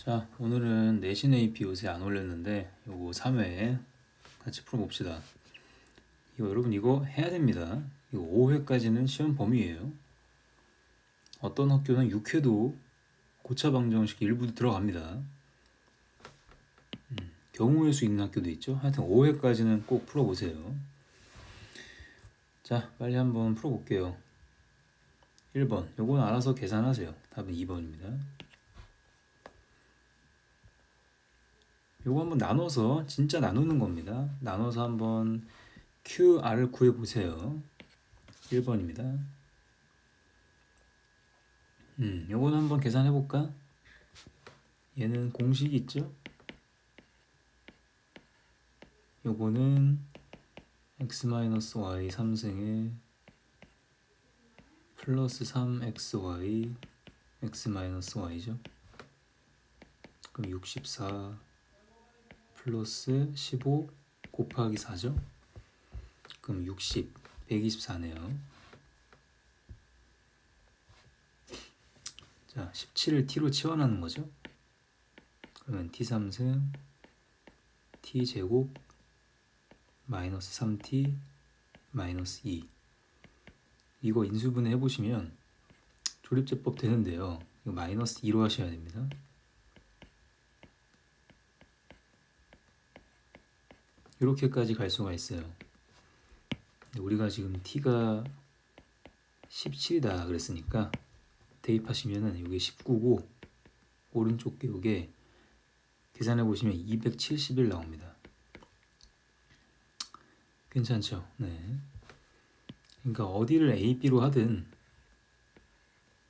자, 오늘은 내신 AP 요새 안 올렸는데 요거 3회 같이 풀어봅시다. 여러분 이거 해야 됩니다. 이거 5회까지는 시험 범위예요. 어떤 학교는 6회도 고차 방정식 일부 들어갑니다. 경우의 수 있는 학교도 있죠. 하여튼 5회까지는 꼭 풀어보세요. 자, 빨리 한번 풀어볼게요. 1번, 요건 알아서 계산하세요. 답은 2번입니다. 요거 한번 나눠서 진짜 나누는 겁니다. 나눠서 한번 QR을 구해보세요. 1번입니다. 요거는 한번 계산해볼까? 얘는 공식이 있죠? 요거는 x-y 3승에 플러스 3xy x-y죠. 그럼 64 플러스 15 곱하기 4죠. 그럼 60, 124네요. 자, 17을 t로 치환하는 거죠. 그러면 t3승 t제곱 마이너스 3t 마이너스 2. 이거 인수분해 해보시면 조립제법 되는데요. 이거 마이너스 2로 하셔야 됩니다. 이렇게까지 갈 수가 있어요. 우리가 지금 t가 17이다 그랬으니까 대입하시면은 이게 19고 오른쪽 게 이게 계산해 보시면 271 나옵니다. 괜찮죠? 네. 그러니까 어디를 A, B로 하든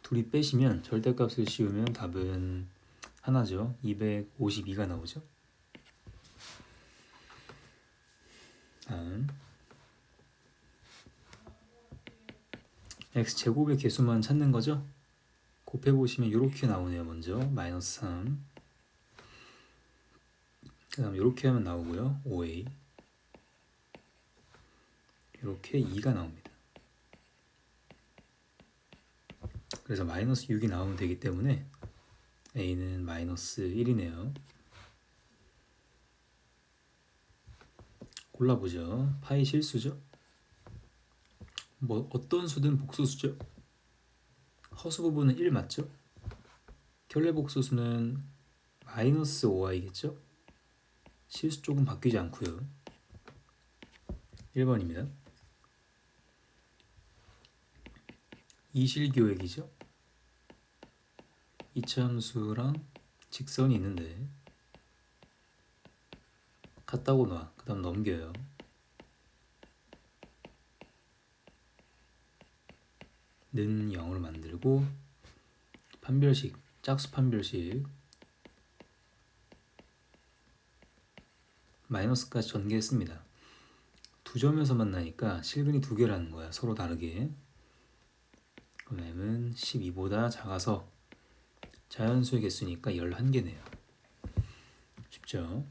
둘이 빼시면 절대값을 씌우면 답은 하나죠. 252가 나오죠. 다음 x제곱의 개수만 찾는 거죠. 곱해보시면 이렇게 나오네요. 먼저 마이너스 3, 그 다음 이렇게 하면 나오고요. 5a 이렇게 2가 나옵니다. 그래서 마이너스 6이 나오면 되기 때문에 a는 마이너스 1이네요. 골라보죠. 파이 실수죠. 뭐 어떤 수든 복소수죠. 허수 부분은 1 맞죠? 결례 복소수는 마이너스 5i겠죠? 실수 쪽은 바뀌지 않고요. 1번입니다. 이실교획이죠. 이차함수랑 직선이 있는데 같다고 놔. 그 다음 넘겨요. 는 0으로 만들고 판별식, 짝수 판별식 마이너스까지 전개했습니다. 두 점에서 만나니까 실근이 두 개라는 거야. 서로 다르게. 그럼 m은 12보다 작아서 자연수의 개수니까 11개네요. 쉽죠?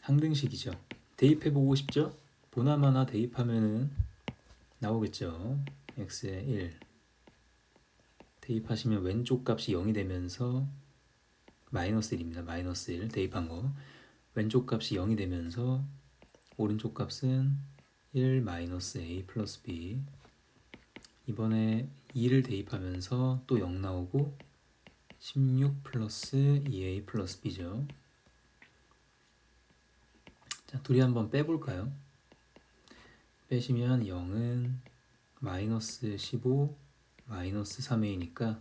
항등식이죠. 대입해보고 싶죠? 보나마나 대입하면은 나오겠죠. x에 1 대입하시면 왼쪽 값이 0이 되면서 마이너스 1입니다. 마이너스 1 대입한 거. 왼쪽 값이 0이 되면서 오른쪽 값은 1 마이너스 a 플러스 b. 이번에 2를 대입하면서 또 0 나오고 16 플러스 2a 플러스 b죠. 자, 둘이 한번 빼볼까요? 빼시면 0은 마이너스 15 마이너스 3a니까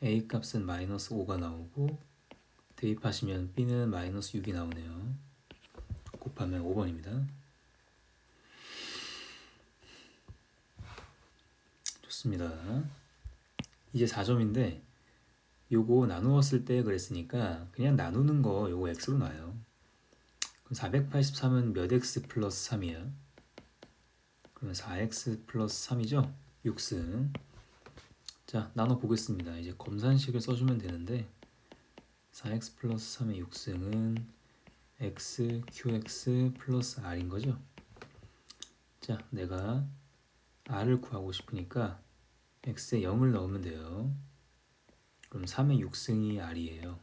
a 값은 마이너스 5가 나오고 대입하시면 b는 마이너스 6이 나오네요. 곱하면 5번입니다. 좋습니다. 이제 4점인데 요거 나누었을 때 그랬으니까 그냥 나누는 거 요거 x로 놔요. 그럼 483은 몇 x 플러스 3이야? 그러면 4x 플러스 3이죠? 6승. 자, 나눠 보겠습니다. 이제 검산식을 써주면 되는데 4x 플러스 3의 6승은 x qx 플러스 r인 거죠. 자, 내가 r을 구하고 싶으니까 x에 0을 넣으면 돼요. 그럼 3의 6승이 R이에요.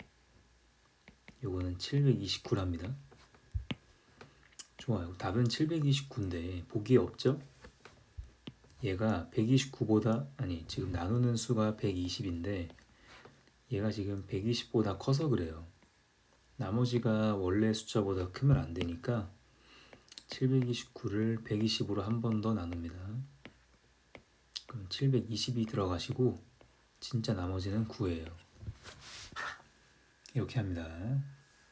요거는 729랍니다. 좋아요. 답은 729인데 보기에 없죠? 얘가 129보다 지금 나누는 수가 120인데 얘가 지금 120보다 커서 그래요. 나머지가 원래 숫자보다 크면 안 되니까 729를 120으로 한 번 더 나눕니다. 그럼 720이 들어가시고 진짜 나머지는 9예요. 이렇게 합니다.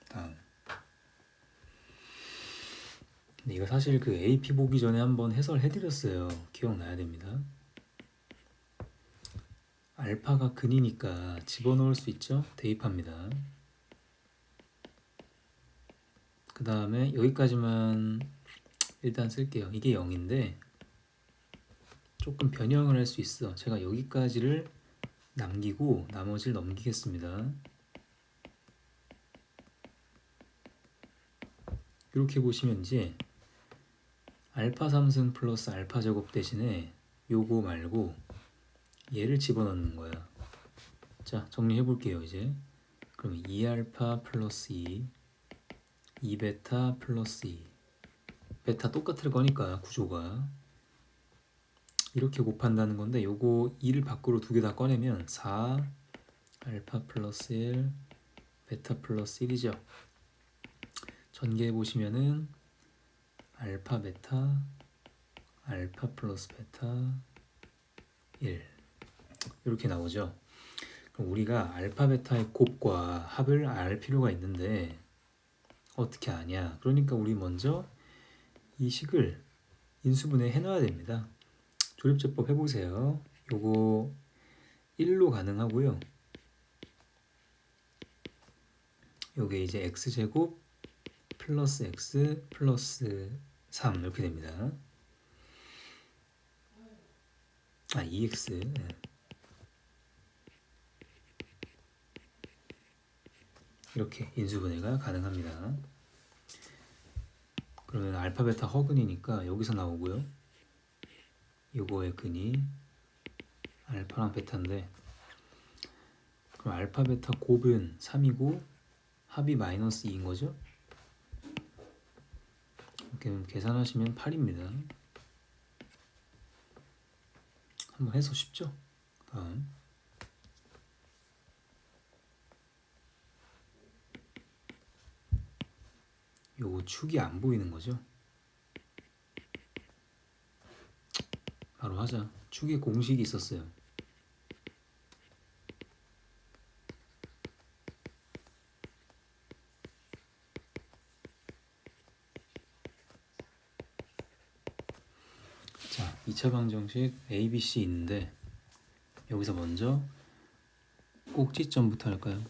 다음. 근데 이거 사실 그 AP 보기 전에 한번 해설해드렸어요. 기억나야 됩니다. 알파가 근이니까 집어넣을 수 있죠? 대입합니다. 그 다음에 여기까지만 일단 쓸게요. 이게 0인데 조금 변형을 할 수 있어. 제가 여기까지를 남기고 나머지를 넘기겠습니다. 이렇게 보시면 이제 알파 3승 플러스 알파 제곱 대신에 요거 말고 얘를 집어넣는 거야. 자, 정리해 볼게요. 이제 그럼 2알파 플러스 2베타 플러스 2 베타 똑같을 거니까 구조가 이렇게 곱한다는 건데 요거 2를 밖으로 두 개 다 꺼내면 4 알파 플러스 1 베타 플러스 1이죠. 전개해 보시면은 알파 베타 알파 플러스 베타 1 이렇게 나오죠. 그럼 우리가 알파 베타의 곱과 합을 알 필요가 있는데 어떻게 아냐? 그러니까 우리 먼저 이 식을 인수분해 해놔야 됩니다. 조립제법 해보세요. 요거 1로 가능하고요. 요게 이제 x제곱 플러스 x 플러스 3 이렇게 됩니다. 2x 이렇게 인수분해가 가능합니다. 그러면 알파 베타 허근이니까 여기서 나오고요. 요거의 근이 알파랑 베타인데 그럼 알파 베타 곱은 3이고 합이 마이너스 2인 거죠? 이렇게 계산하시면 8입니다. 한번 해서 쉽죠? 다음 요거 축이 안 보이는 거죠? 바로 하자. 축의 공식이 있었어요. 자, 2차 방정식 ABC 있는데 여기서 먼저 꼭지점부터 할까요?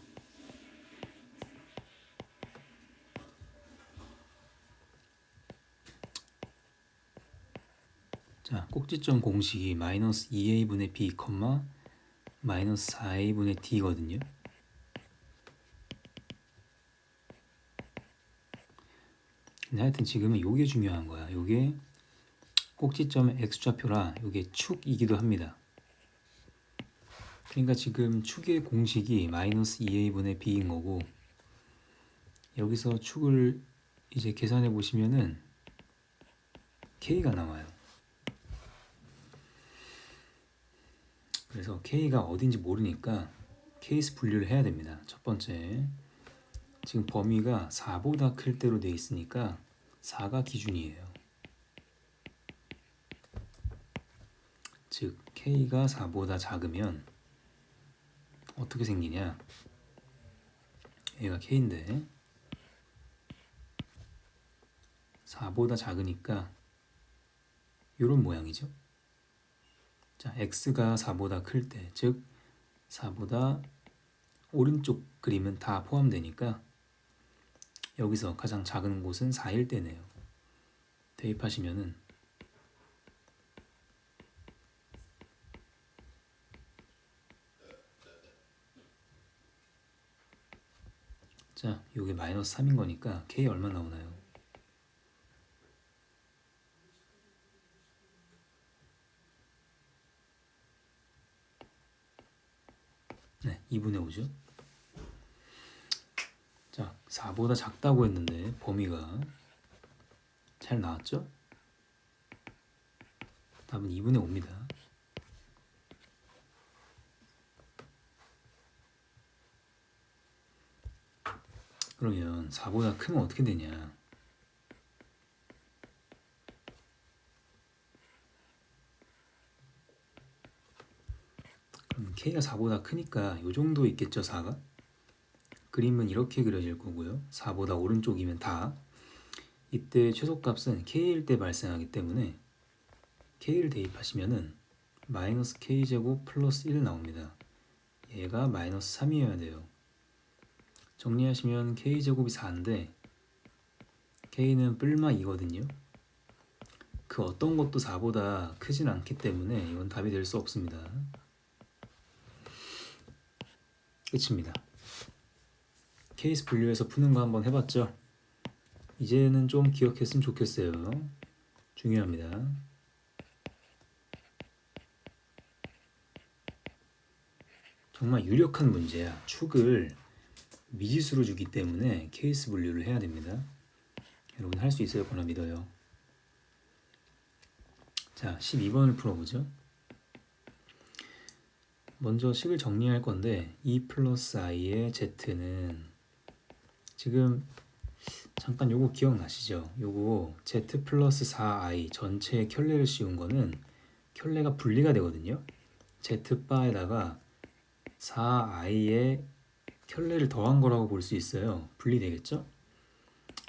자, 꼭지점 공식이 마이너스 2a분의 b, 마이너스 4a분의 d거든요. 근데 하여튼 지금은 요게 중요한 거야. 요게 꼭지점의 x좌표라 요게 축이기도 합니다. 그러니까 지금 축의 공식이 마이너스 2a분의 b인 거고 여기서 축을 이제 계산해 보시면은 k가 나와요. 그래서 k가 어딘지 모르니까 케이스 분류를 해야 됩니다. 첫 번째, 지금 범위가 4보다 클 대로 돼 있으니까 4가 기준이에요. 즉 k가 4보다 작으면 어떻게 생기냐? 얘가 k인데 4보다 작으니까 이런 모양이죠. 자, x가 4보다 클 때, 즉 4보다 오른쪽 그림은 다 포함되니까 여기서 가장 작은 곳은 4일 때네요. 대입하시면은 자, 요게 마이너스 3인 거니까 k 얼마 나오나요? 네, 2분의 5죠. 자, 4보다 작다고 했는데 범위가 잘 나왔죠? 답은 2분의 5입니다. 그러면 4보다 크면 어떻게 되냐? 그럼 K가 4보다 크니까 이 정도 있겠죠, 4가? 그림은 이렇게 그려질 거고요. 4보다 오른쪽이면 다. 이때 최소값은 K일 때 발생하기 때문에 K를 대입하시면은 마이너스 K제곱 플러스 1 나옵니다. 얘가 마이너스 3이어야 돼요. 정리하시면 K제곱이 4인데 K는 뿔마 2거든요. 그 어떤 것도 4보다 크진 않기 때문에 이건 답이 될 수 없습니다. 끝입니다. 케이스 분류해서 푸는 거 한번 해봤죠? 이제는 좀 기억했으면 좋겠어요. 중요합니다. 정말 유력한 문제야. 축을 미지수로 주기 때문에 케이스 분류를 해야 됩니다. 여러분 할 수 있을 거나 믿어요. 자, 12번을 풀어보죠. 먼저 식을 정리할 건데 2 플러스 i의 z는 지금 잠깐 요거 기억나시죠? 요거 z 플러스 4i 전체의 켤레를 씌운 거는 켤레가 분리가 되거든요. z바에다가 4i의 켤레를 더한 거라고 볼 수 있어요. 분리되겠죠?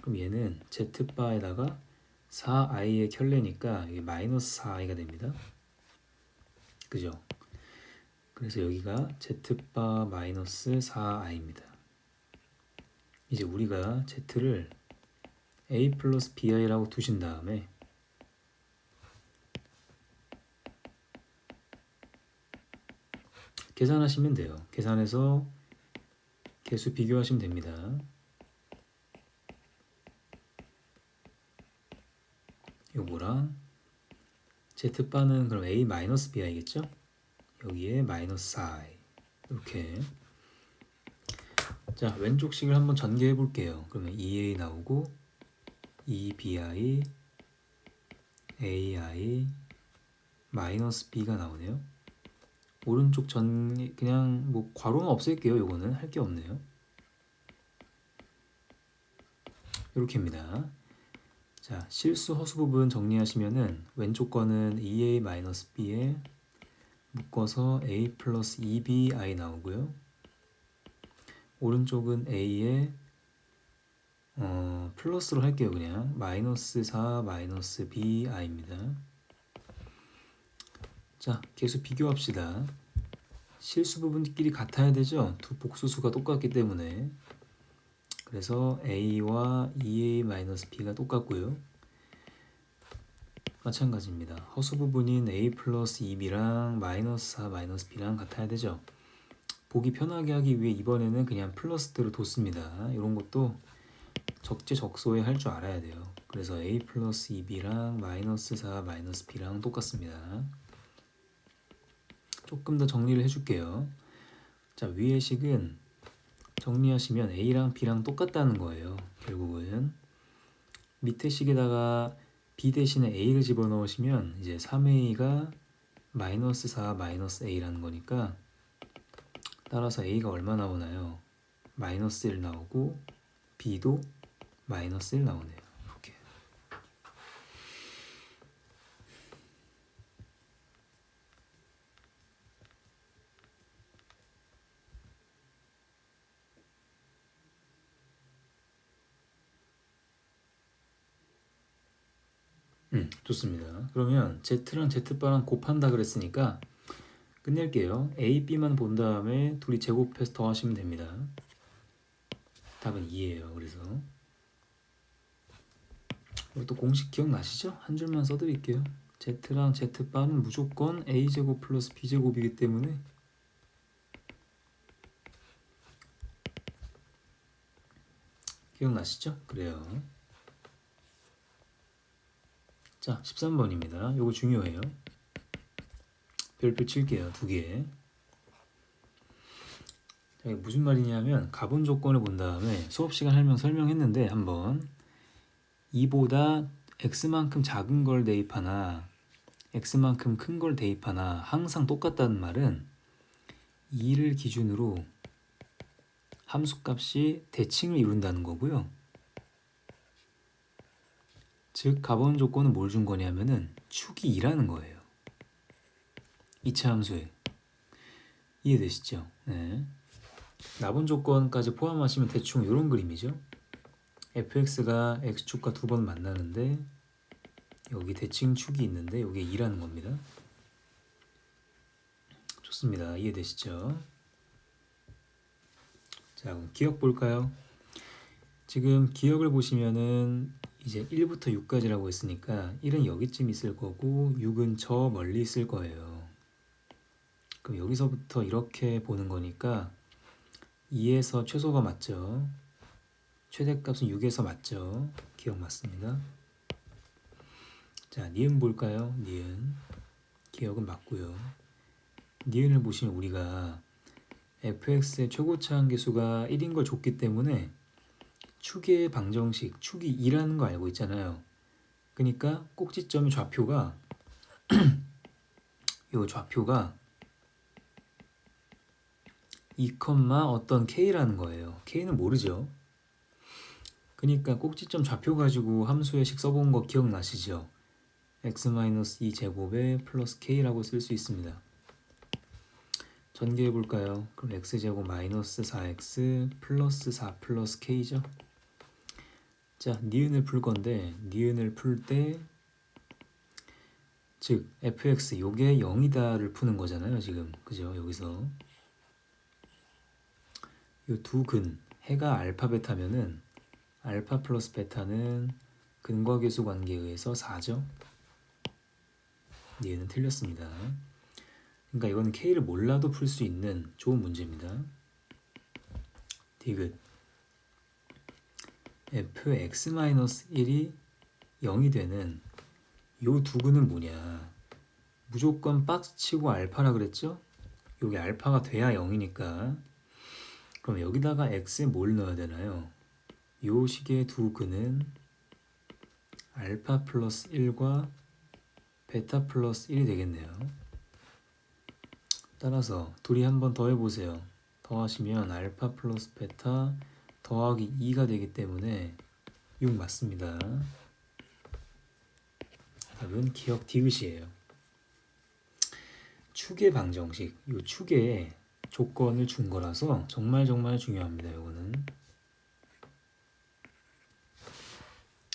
그럼 얘는 z바에다가 4i의 켤레니까 이게 마이너스 4i가 됩니다. 그죠? 그래서 여기가 z바 마이너스 4i입니다. 이제 우리가 z를 a 플러스 bi라고 두신 다음에 계산하시면 돼요. 계산해서 개수 비교하시면 됩니다. 요거랑 z바는 그럼 a 마이너스 bi겠죠? 여기에 마이너스 4i 이렇게. 자, 왼쪽 식을 한번 전개해 볼게요. 그러면 2a 나오고 2bi ai 마이너스 b가 나오네요. 오른쪽 그냥 뭐 괄호는 없앨게요. 요거는 할 게 없네요. 이렇게입니다. 자, 실수 허수 부분 정리하시면은 왼쪽 거는 2a 마이너스 b에 묶어서 a 플러스 2bi 나오고요. 오른쪽은 a에 플러스로 할게요. 그냥 마이너스 4 마이너스 bi입니다. 자, 계수 비교합시다. 실수 부분끼리 같아야 되죠? 두 복수수가 똑같기 때문에. 그래서 a와 2a-b가 똑같고요. 마찬가지입니다. 허수 부분인 a 플러스 2b랑 마이너스 4 마이너스 b랑 같아야 되죠? 보기 편하게 하기 위해 이번에는 그냥 플러스대로 뒀습니다. 이런 것도 적재적소에 할 줄 알아야 돼요. 그래서 a 플러스 2b랑 마이너스 4 마이너스 b랑 똑같습니다. 조금 더 정리를 해줄게요. 자, 위의 식은 정리하시면 a랑 b랑 똑같다는 거예요. 결국은 밑에 식에다가 b 대신에 a를 집어넣으시면 이제 3a가 마이너스 4 마이너스 a라는 거니까 따라서 a가 얼마 나오나요? 마이너스 1 나오고 b도 마이너스 1 나오네요. 이렇게. 좋습니다. 그러면 Z랑 Z바랑 곱한다 그랬으니까 끝낼게요. A, B만 본 다음에 둘이 제곱해서 더하시면 됩니다. 답은 2예요. 그래서 또 공식 기억나시죠? 한 줄만 써드릴게요. Z랑 Z바는 무조건 A제곱 플러스 B제곱이기 때문에 기억나시죠? 그래요. 자, 13번입니다. 요거 중요해요. 별표 칠게요. 2개. 자, 이게 무슨 말이냐면 가분 조건을 본 다음에 수업 시간 설명했는데 한번 2보다 x만큼 작은 걸 대입하나 x만큼 큰 걸 대입하나 항상 똑같다는 말은 2를 기준으로 함수값이 대칭을 이룬다는 거고요. 즉 가분 조건은 뭘 준 거냐면은 축이 2라는 거예요. 2차 함수에. 이해되시죠? 네. 나분 조건까지 포함하시면 대충 이런 그림이죠. fx가 x축과 두 번 만나는데 여기 대칭축이 있는데 여기에 2라는 겁니다. 좋습니다. 이해되시죠? 자, 그럼 기억 볼까요? 지금 기억을 보시면은 이제 1부터 6까지라고 했으니까 1은 여기쯤 있을 거고 6은 저 멀리 있을 거예요. 그럼 여기서부터 이렇게 보는 거니까 2에서 최소가 맞죠? 최대값은 6에서 맞죠? 기억 맞습니다. 자, 니은 볼까요? 니은. 기억은 맞고요. 니은을 보시면 우리가 fx의 최고차 한계수가 1인 걸 줬기 때문에 축의 방정식, 축이 2라는 거 알고 있잖아요. 그러니까 꼭지점의 좌표가 요 좌표가 2, 어떤 k라는 거예요. k는 모르죠. 그러니까 꼭지점 좌표 가지고 함수의 식 써본 거 기억나시죠? x-2 제곱에 플러스 k라고 쓸 수 있습니다. 전개해 볼까요? 그럼 x제곱 마이너스 4x 플러스 4 플러스 k죠. 자, 니은을 풀 건데 니은을 풀 때 즉 fx 요게 0이다를 푸는 거잖아요. 지금 그죠? 여기서 요 두 근 해가 알파 베타면은 알파 플러스 베타는 근과 계수 관계에 의해서 4죠. 니은은 틀렸습니다. 그러니까 이건 k를 몰라도 풀 수 있는 좋은 문제입니다. 디귿 fx-1이 0이 되는 요 두 근은 뭐냐? 무조건 박스 치고 알파라 그랬죠? 여기 알파가 돼야 0이니까 그럼 여기다가 x에 뭘 넣어야 되나요? 요 식의 두 근은 알파 플러스 1과 베타 플러스 1이 되겠네요. 따라서 둘이 한번 더 해보세요. 더하시면 알파 플러스 베타 더하기 2가 되기 때문에 6 맞습니다. 답은 기억 디귿이에요. 축의 방정식, 이 축의 조건을 준 거라서 정말 중요합니다. 이거는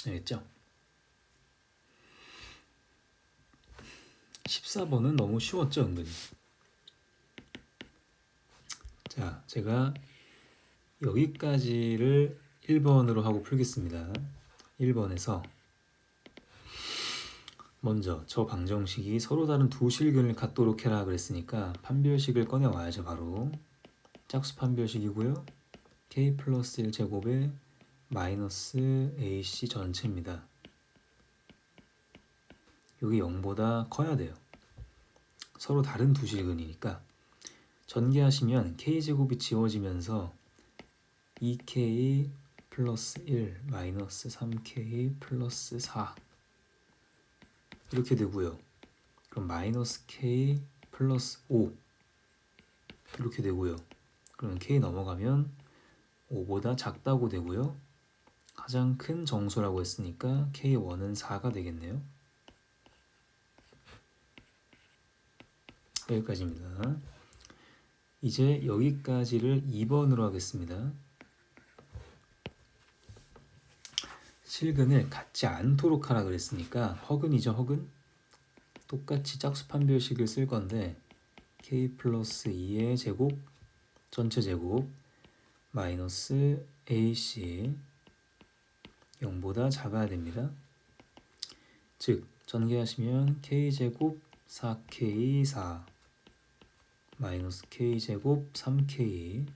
알겠죠? 14번은 너무 쉬웠죠, 은근히. 자, 제가 여기까지를 1번으로 하고 풀겠습니다. 1번에서 먼저 저 방정식이 서로 다른 두 실근을 갖도록 해라 그랬으니까 판별식을 꺼내와야죠. 바로 짝수 판별식이고요. k 플러스 1 제곱에 마이너스 ac 전체입니다. 여기 0보다 커야 돼요. 서로 다른 두 실근이니까 전개하시면 k제곱이 지워지면서 2k 플러스 1 마이너스 3k 플러스 4 이렇게 되고요. 그럼 마이너스 k 플러스 5 이렇게 되고요. 그럼 k 넘어가면 5보다 작다고 되고요. 가장 큰 정수라고 했으니까 k1은 4가 되겠네요. 여기까지입니다. 이제 여기까지를 2번으로 하겠습니다. 실근을 갖지 않도록 하라 그랬으니까 허근이죠. 허근. 똑같이 짝수 판별식을 쓸 건데 k 플러스 2의 제곱 전체 제곱 마이너스 ac 0보다 작아야 됩니다. 즉 전개하시면 k제곱 4k 4 마이너스 k제곱 3k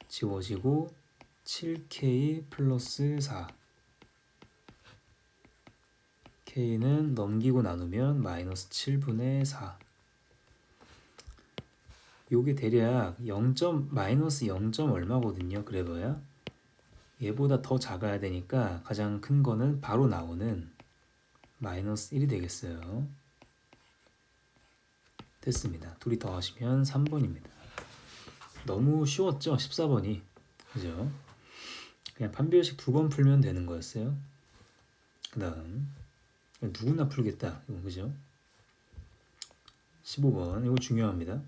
지워지고 7k 플러스 4 k는 넘기고 나누면 마이너스 7분의 4 요게 대략 0. 마이너스 0. 얼마거든요. 그래봐야 얘보다 더 작아야 되니까 가장 큰 거는 바로 나오는 마이너스 1이 되겠어요. 됐습니다. 둘이 더하시면 3번입니다. 너무 쉬웠죠? 14번이. 그죠? 그냥 판별식 2번 풀면 되는 거였어요. 그 다음 누구나 풀겠다. 이거 그죠? 15번 이거 중요합니다.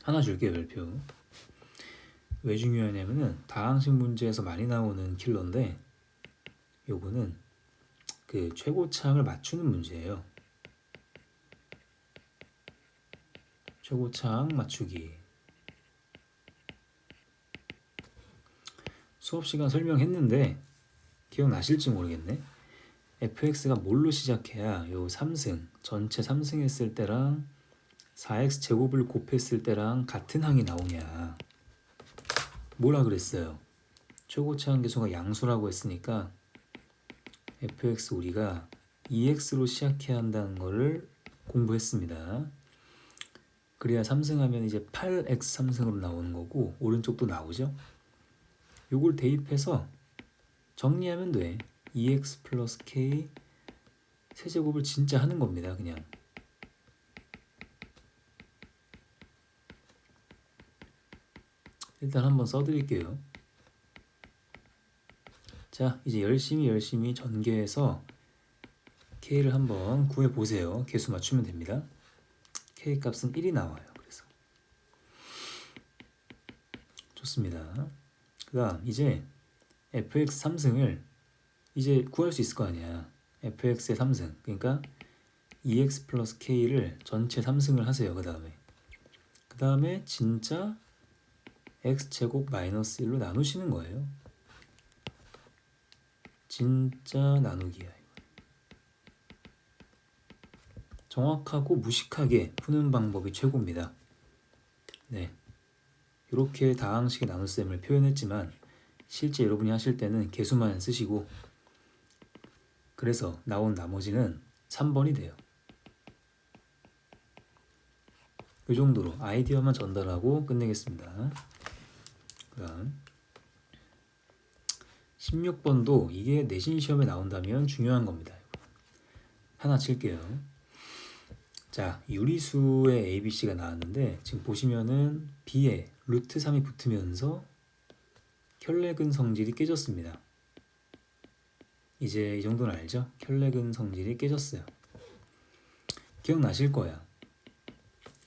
하나 줄게요. 별표. 왜 중요하냐면은 다항식 문제에서 많이 나오는 킬러인데 요거는 그 최고차항을 맞추는 문제예요. 최고차항 맞추기. 수업시간 설명했는데 기억나실지 모르겠네. fx가 뭘로 시작해야 요 3승 전체 3승 했을 때랑 4x 제곱을 곱했을 때랑 같은 항이 나오냐. 뭐라 그랬어요? 최고차항 계수가 양수라고 했으니까 fx 우리가 2x로 시작해야 한다는 거를 공부했습니다. 그래야 3승하면 이제 8x 3승으로 나오는 거고 오른쪽도 나오죠. 요걸 대입해서 정리하면 돼. 2x 플러스 k 세제곱을 진짜 하는 겁니다. 그냥 일단 한번 써드릴게요. 자, 이제 열심히 전개해서 k를 한번 구해보세요. 개수 맞추면 됩니다. k 값은 1이 나와요. 그래서 좋습니다. 그 다음 이제 fx 3승을 이제 구할 수 있을 거 아니야. fx의 3승 그러니까 2x 플러스 k를 전체 3승을 하세요. 그 다음에 진짜 x제곱 마이너스 1로 나누시는 거예요. 진짜 나누기야. 정확하고 무식하게 푸는 방법이 최고입니다. 네, 이렇게 다항식의 나눗셈을 표현했지만 실제 여러분이 하실 때는 개수만 쓰시고 그래서 나온 나머지는 3번이 돼요. 이 정도로 아이디어만 전달하고 끝내겠습니다. 그다음 16번도 이게 내신 시험에 나온다면 중요한 겁니다. 하나 칠게요. 자, 유리수의 ABC가 나왔는데 지금 보시면은 B에 루트 3이 붙으면서 켤레근 성질이 깨졌습니다. 이제 이 정도는 알죠? 켤레근 성질이 깨졌어요. 기억나실 거야.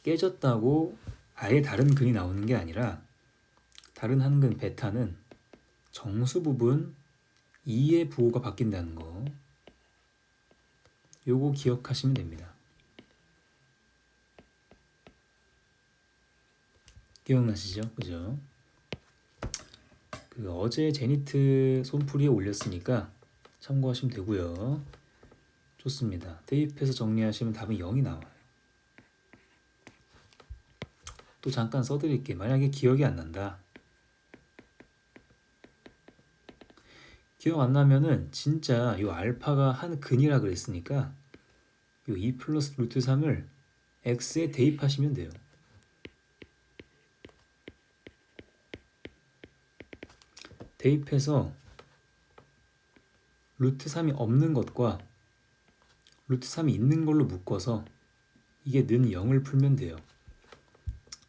깨졌다고 아예 다른 근이 나오는 게 아니라 다른 한 근 베타는 정수 부분 2의 부호가 바뀐다는 거. 요거 기억하시면 됩니다. 기억나시죠? 그죠? 그 어제 제니트 손풀이에 올렸으니까 참고하시면 되고요. 좋습니다. 대입해서 정리하시면 답은 0이 나와요. 또 잠깐 써드릴게. 만약에 기억이 안 난다. 기억 안 나면은 진짜 요 알파가 한 근이라 그랬으니까 요 2 플러스 루트 3을 x에 대입하시면 돼요. 대입해서 루트 3이 없는 것과 루트 3이 있는 걸로 묶어서 이게 는 0을 풀면 돼요.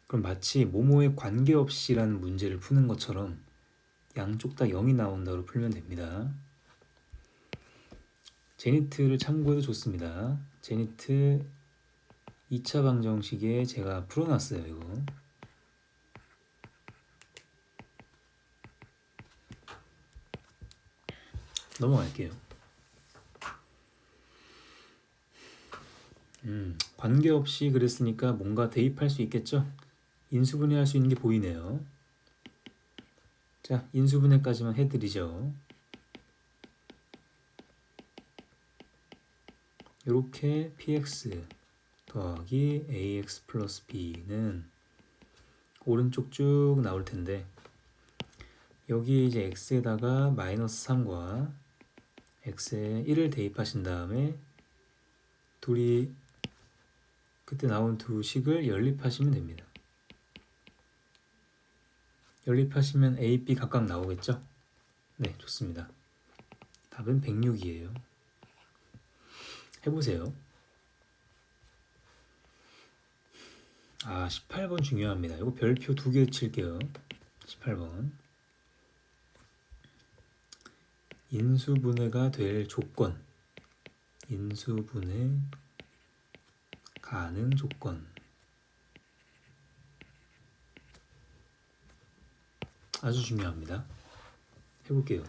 그럼 마치 모모에 관계없이라는 문제를 푸는 것처럼 양쪽 다 0이 나온다고 풀면 됩니다. 제니트를 참고해도 좋습니다. 제니트 2차 방정식에 제가 풀어놨어요. 이거 넘어갈게요. 관계없이 그랬으니까 뭔가 대입할 수 있겠죠? 인수분해 할 수 있는 게 보이네요. 자, 인수분해까지만 해드리죠. 이렇게 px 더하기 ax 플러스 b는 오른쪽 쭉 나올 텐데 여기 이제 x에다가 마이너스 3과 x에 1을 대입하신 다음에 둘이 그때 나온 두 식을 연립하시면 됩니다. 연립하시면 A, B 각각 나오겠죠? 네, 좋습니다. 답은 106이에요. 해보세요. 18번 중요합니다. 이거 별표 2개 칠게요. 18번. 인수분해가 될 조건. 인수분해 가능 조건. 아주 중요합니다. 해볼게요.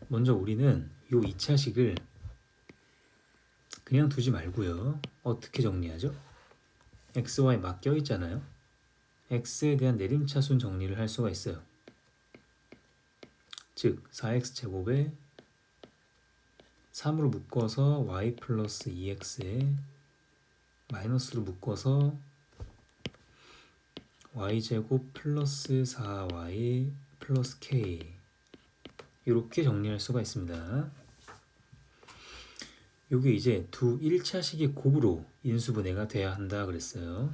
먼저 우리는 요 2차식을 그냥 두지 말고요. 어떻게 정리하죠? x, y 맡겨 있잖아요. x에 대한 내림차순 정리를 할 수가 있어요. 즉 4x제곱에 3으로 묶어서 y 플러스 2x에 마이너스로 묶어서 y제곱 플러스 4y 플러스 k 이렇게 정리할 수가 있습니다. 이게 이제 두 1차식의 곱으로 인수분해가 돼야 한다 그랬어요.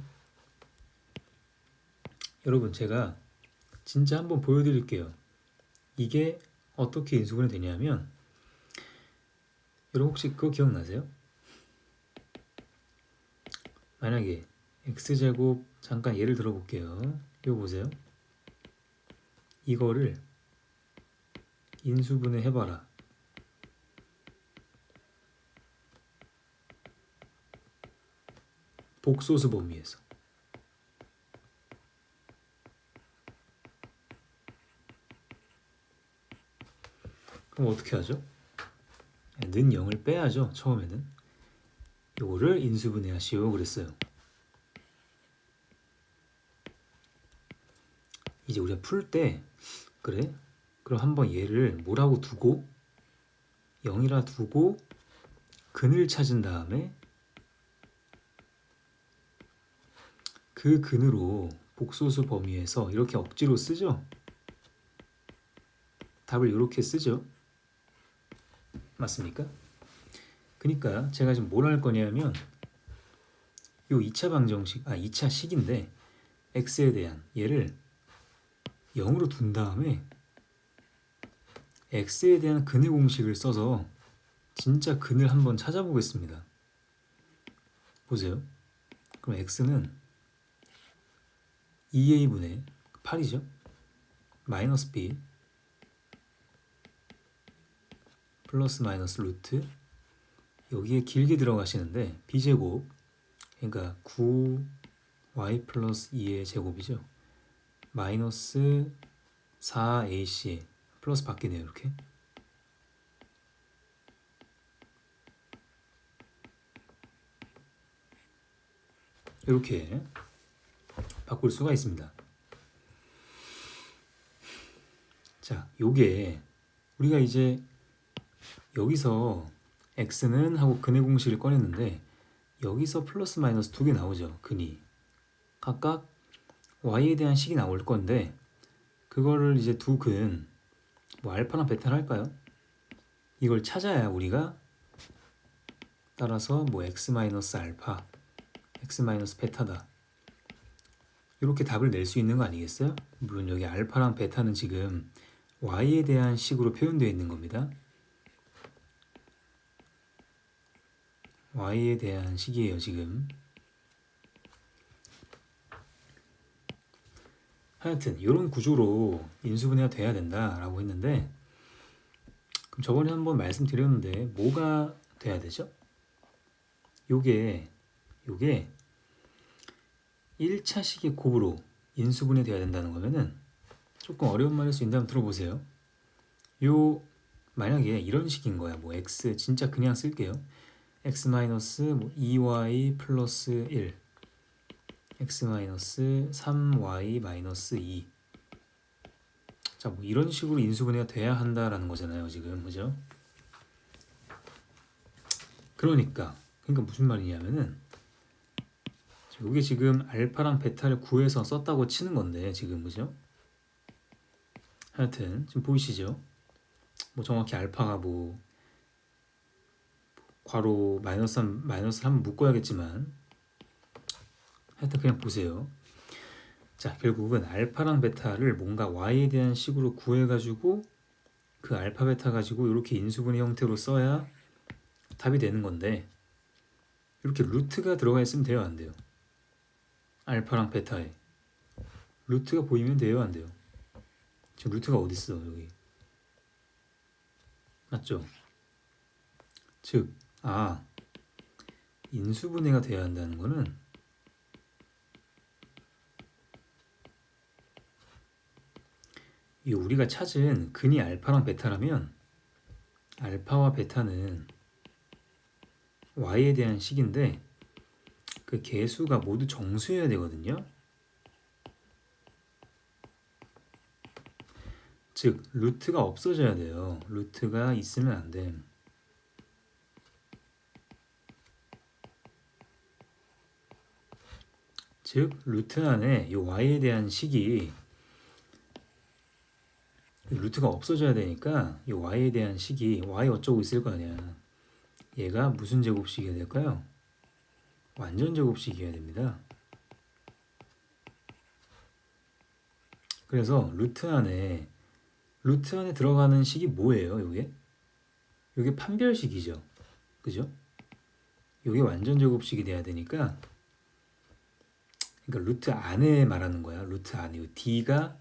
여러분 제가 진짜 한번 보여드릴게요. 이게 어떻게 인수분해 되냐면 여러분 혹시 그거 기억나세요? 만약에 x제곱 잠깐 예를 들어볼게요. 이거 보세요. 이거를 인수분해 해봐라. 복소수 범위에서. 그럼 어떻게 하죠? 는 0을 빼야죠. 처음에는. 요거를 인수분해 하시오 그랬어요. 이제 우리가 풀 때 그래? 그럼 한번 얘를 뭐라고 두고 0이라 두고 근을 찾은 다음에 그 근으로 복소수 범위에서 이렇게 억지로 쓰죠. 답을 이렇게 쓰죠. 맞습니까? 그러니까 제가 지금 뭘 할 거냐면 요 2차 방정식, 2차 식인데 x에 대한 얘를 0으로 둔 다음에 x에 대한 근의 공식을 써서 진짜 근을 한번 찾아보겠습니다. 보세요. 그럼 x는 2a분의 8이죠. 마이너스 b 플러스 마이너스 루트 여기에 길게 들어가시는데 b제곱 그러니까 9y 플러스 2의 제곱이죠. 마이너스 4ac 플러스 바뀌네요. 이렇게 이렇게 바꿀 수가 있습니다. 자, 요게 우리가 이제 여기서 x는 하고 근의 공식을 꺼냈는데 여기서 플러스 마이너스 2개 나오죠. 근이 각각 y에 대한 식이 나올 건데 그거를 이제 두 근 뭐 알파나 베타를 할까요? 이걸 찾아야 우리가 따라서 뭐 x 마이너스 알파 x 마이너스 베타다 이렇게 답을 낼 수 있는 거 아니겠어요? 물론 여기 알파랑 베타는 지금 y에 대한 식으로 표현되어 있는 겁니다. y에 대한 식이에요 지금. 하여튼 이런 구조로 인수분해가 돼야 된다라고 했는데 그럼 저번에 한번 말씀드렸는데 뭐가 돼야 되죠? 요게 1차식의 곱으로 인수분해 돼야 된다는 거면은 조금 어려운 말일 수 있는데 한번 들어보세요. 요 만약에 이런 식인 거야. 뭐 x 진짜 그냥 쓸게요. x 마이너스 뭐 2y 플러스 1 x 마이너스 3y 마이너스 2 자, 뭐 이런 식으로 인수분해가 돼야 한다라는 거잖아요. 지금 그죠? 그러니까 무슨 말이냐면은 이게 지금 알파랑 베타를 구해서 썼다고 치는 건데 지금 그죠? 하여튼 지금 보이시죠? 뭐 정확히 알파가 뭐 괄호 마이너스 3 한번 묶어야겠지만 하여튼 그냥 보세요. 자, 결국은 알파랑 베타를 뭔가 y에 대한 식으로 구해가지고 그 알파 베타 가지고 이렇게 인수분해 형태로 써야 답이 되는 건데, 이렇게 루트가 들어가 있으면 돼요, 안 돼요? 알파랑 베타에 루트가 보이면 돼요, 안 돼요? 지금 루트가 어디 있어, 여기? 맞죠? 즉, 인수분해가 돼야 한다는 거는 이 우리가 찾은 근이 알파랑 베타라면 알파와 베타는 y에 대한 식인데 그 개수가 모두 정수여야 되거든요. 즉 루트가 없어져야 돼요. 루트가 있으면 안 돼. 즉 루트 안에 이 y에 대한 식이 루트가 없어져야 되니까 이 y에 대한 식이 y 어쩌고 있을 거 아니야. 얘가 무슨 제곱식이어야 될까요? 완전 제곱식이어야 됩니다. 그래서 루트 안에 들어가는 식이 뭐예요? 요게 판별식이죠. 그죠? 요게 완전 제곱식이 돼야 되니까, 그러니까 루트 안에 말하는 거야. 루트 안에 요 d가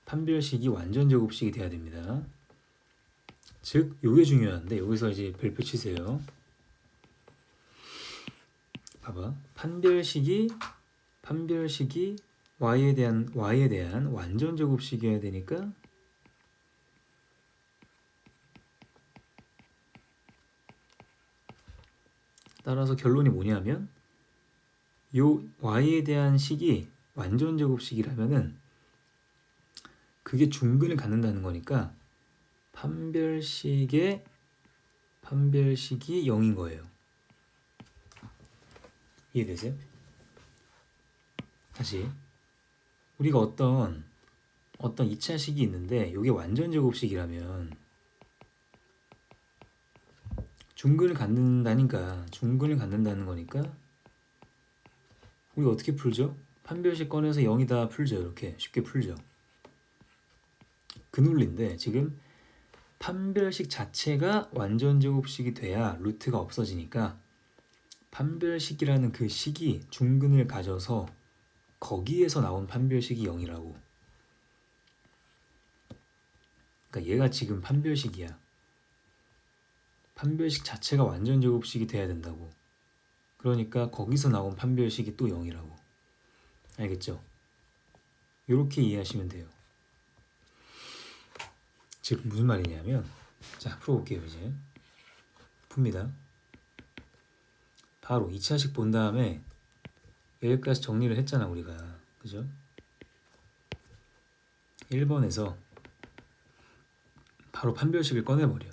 판별식이 완전 제곱식이 돼야 됩니다. 즉 요게 중요한데 여기서 이제 별표 치세요. 봐봐. 판별식이 y에 대한 완전 제곱식이어야 되니까 따라서 결론이 뭐냐면 요 y에 대한 식이 완전 제곱식이라면은 그게 중근을 갖는다는 거니까 판별식이 0인 거예요. 이해되세요? 다시 우리가 어떤 2차식이 있는데 이게 완전 제곱식이라면 중근을 갖는다는 거니까 우리 어떻게 풀죠? 판별식 꺼내서 0이다 풀죠. 이렇게 쉽게 풀죠. 그 논리인데 지금 판별식 자체가 완전 제곱식이 돼야 루트가 없어지니까 판별식이라는 그 식이 중근을 가져서 거기에서 나온 판별식이 0이라고. 그러니까 얘가 지금 판별식이야. 판별식 자체가 완전 제곱식이 돼야 된다고. 그러니까 거기서 나온 판별식이 또 0이라고. 알겠죠? 이렇게 이해하시면 돼요. 즉 무슨 말이냐면, 자 풀어볼게요. 이제 풉니다. 바로 2차식 본 다음에 여기까지 정리를 했잖아 우리가. 그죠? 1번에서 바로 판별식을 꺼내버려.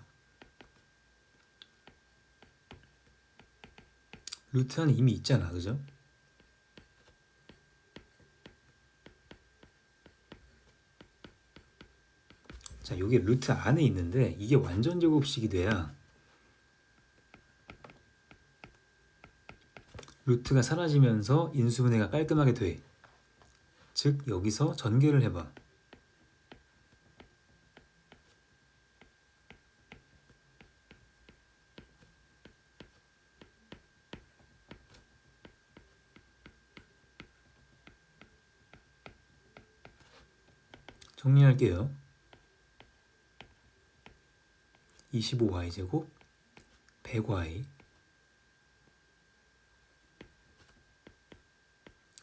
루트 안에 이미 있잖아. 그죠? 자, 요게 루트 안에 있는데 이게 완전 제곱식이 돼야 루트가 사라지면서 인수분해가 깔끔하게 돼. 즉 여기서 전개를 해봐. 정리할게요. 25y제곱 100y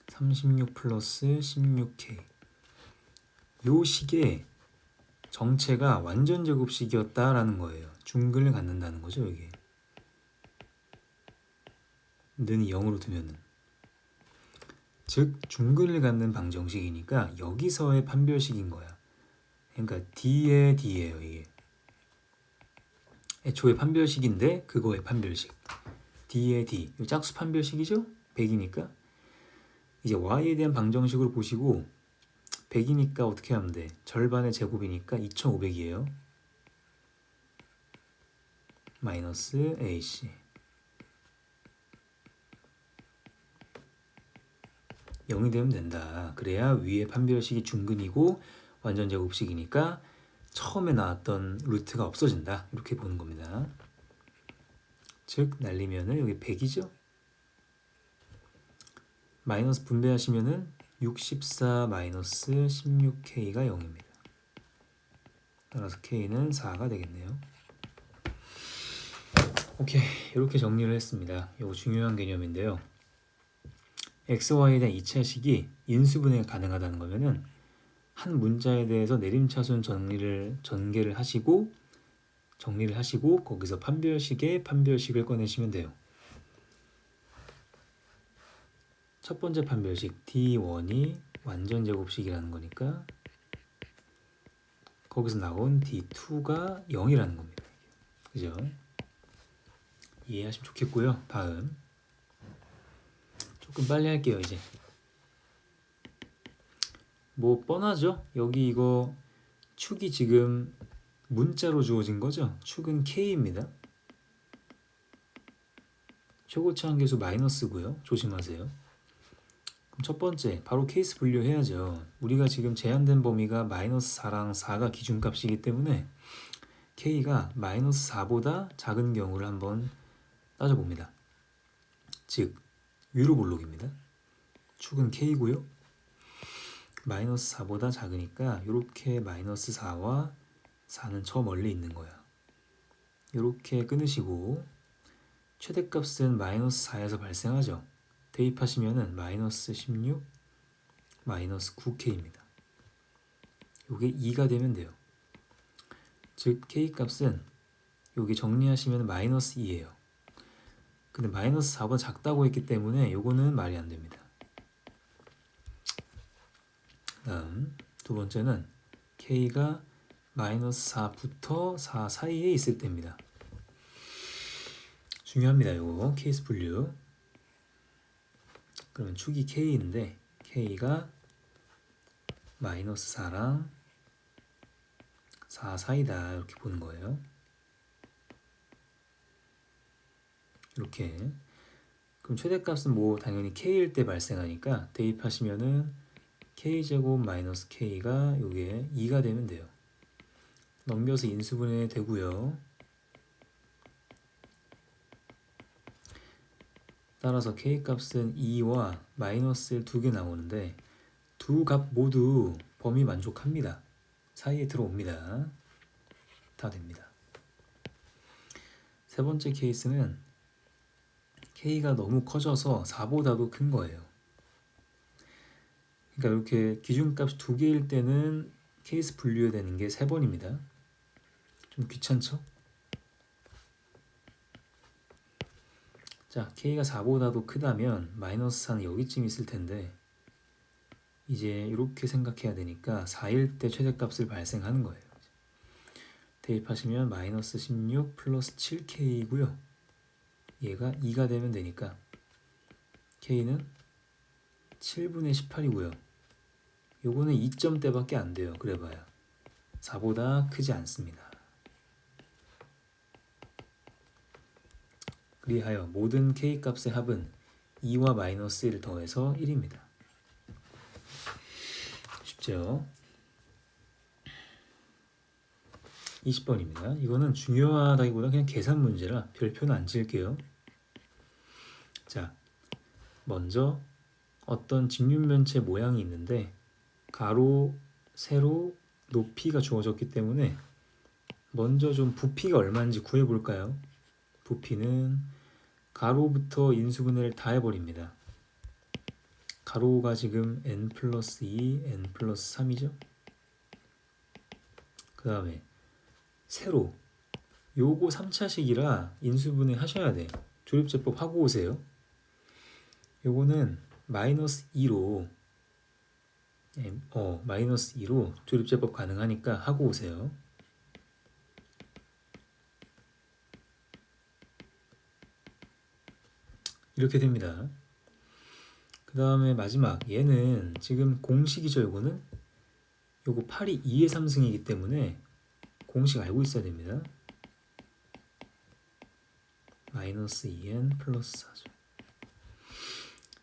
36 플러스 16k 요 식의 정체가 완전 제곱식이었다라는 거예요. 중근을 갖는다는 거죠. 이게 는이 0으로 두면은 즉 중근을 갖는 방정식이니까 여기서의 판별식인 거야. 그러니까 D의 D예요. 이게 애초에 판별식인데 그거의 판별식. D의 D. 이 짝수 판별식이죠? 100이니까 이제 Y에 대한 방정식으로 보시고 100이니까 어떻게 하면 돼? 절반의 제곱이니까 2500이에요. 마이너스 AC 0이 되면 된다. 그래야 위에 판별식이 중근이고 완전 제곱식이니까 처음에 나왔던 루트가 없어진다. 이렇게 보는 겁니다. 즉 날리면은 여기 100이죠. 마이너스 분배하시면은 64 마이너스 16K가 0입니다. 따라서 K는 4가 되겠네요. 오케이, 이렇게 정리를 했습니다. 이거 중요한 개념인데요. x, y에 대한 2차식이 인수분해가 가능하다는 거면은 한 문자에 대해서 내림차순 전개를 하시고 정리를 하시고 거기서 판별식을 꺼내시면 돼요. 첫 번째 판별식 D1이 완전 제곱식이라는 거니까 거기서 나온 D2가 0이라는 겁니다. 그죠? 이해하시면 좋겠고요. 다음 조금 빨리 할게요. 이제 뭐 뻔하죠? 여기 이거 축이 지금 문자로 주어진 거죠? 축은 K입니다. 최고치 한계수 마이너스고요. 조심하세요. 그럼 첫 번째 바로 케이스 분류해야죠. 우리가 지금 제한된 범위가 마이너스 4랑 4가 기준값이기 때문에 K가 마이너스 4보다 작은 경우를 한번 따져봅니다. 즉 위로 볼록입니다. 축은 K고요. 마이너스 4보다 작으니까 이렇게 마이너스 4와 4는 저 멀리 있는 거야. 이렇게 끊으시고 최대값은 마이너스 4에서 발생하죠. 대입하시면은 마이너스 16, 마이너스 9K입니다. 이게 2가 되면 돼요. 즉 K값은 여기 정리하시면 마이너스 2예요. 근데 마이너스 4보다 작다고 했기 때문에 요거는 말이 안 됩니다. 다음 두 번째는 K가 마이너스 4부터 4 사이에 있을 때입니다. 중요합니다. 요거 케이스 분류. 그러면 축이 K인데 K가 마이너스 4랑 4 사이다 이렇게 보는 거예요. 이렇게. 그럼 최대값은 뭐 당연히 K일 때 발생하니까 대입하시면은 K제곱 마이너스 K가 요게 2가 되면 돼요. 넘겨서 인수분해 되고요. 따라서 K값은 2와 마이너스 2개 나오는데 두 값 모두 범위 만족합니다. 사이에 들어옵니다. 다 됩니다. 세 번째 케이스는 K가 너무 커져서 4보다도 큰 거예요. 그러니까 이렇게 기준값 2개일 때는 케이스 분류해야 되는 게 3번입니다. 좀 귀찮죠? 자, K가 4보다도 크다면 마이너스 4는 여기쯤 있을 텐데 이제 이렇게 생각해야 되니까 4일 때 최대값을 발생하는 거예요. 대입하시면 마이너스 16 플러스 7K이고요. 얘가 2가 되면 되니까 K는 7분의 18이고요. 요거는 2점대밖에 안 돼요. 그래봐야 4보다 크지 않습니다. 그리하여 모든 K값의 합은 2와 마이너스 1을 더해서 1입니다. 쉽죠? 20번입니다. 이거는 중요하다기보다 그냥 계산 문제라 별표는 안 지을게요. 자, 먼저 어떤 직육면체 모양이 있는데 가로, 세로, 높이가 주어졌기 때문에 먼저 좀 부피가 얼마인지 구해볼까요? 부피는 가로부터 인수분해를 다 해버립니다. 가로가 지금 n 플러스 2, n 플러스 3이죠? 그 다음에 세로 요거 3차식이라 인수분해 하셔야 돼. 조립제법 하고 오세요. 요거는 마이너스 2로 마이너스 2로 조립제법 가능하니까 하고 오세요. 이렇게 됩니다. 그 다음에 마지막 얘는 지금 공식이죠. 요거는 요거 8이 2의 3승이기 때문에 공식 알고 있어야 됩니다. 마이너스 2n 플러스 4죠.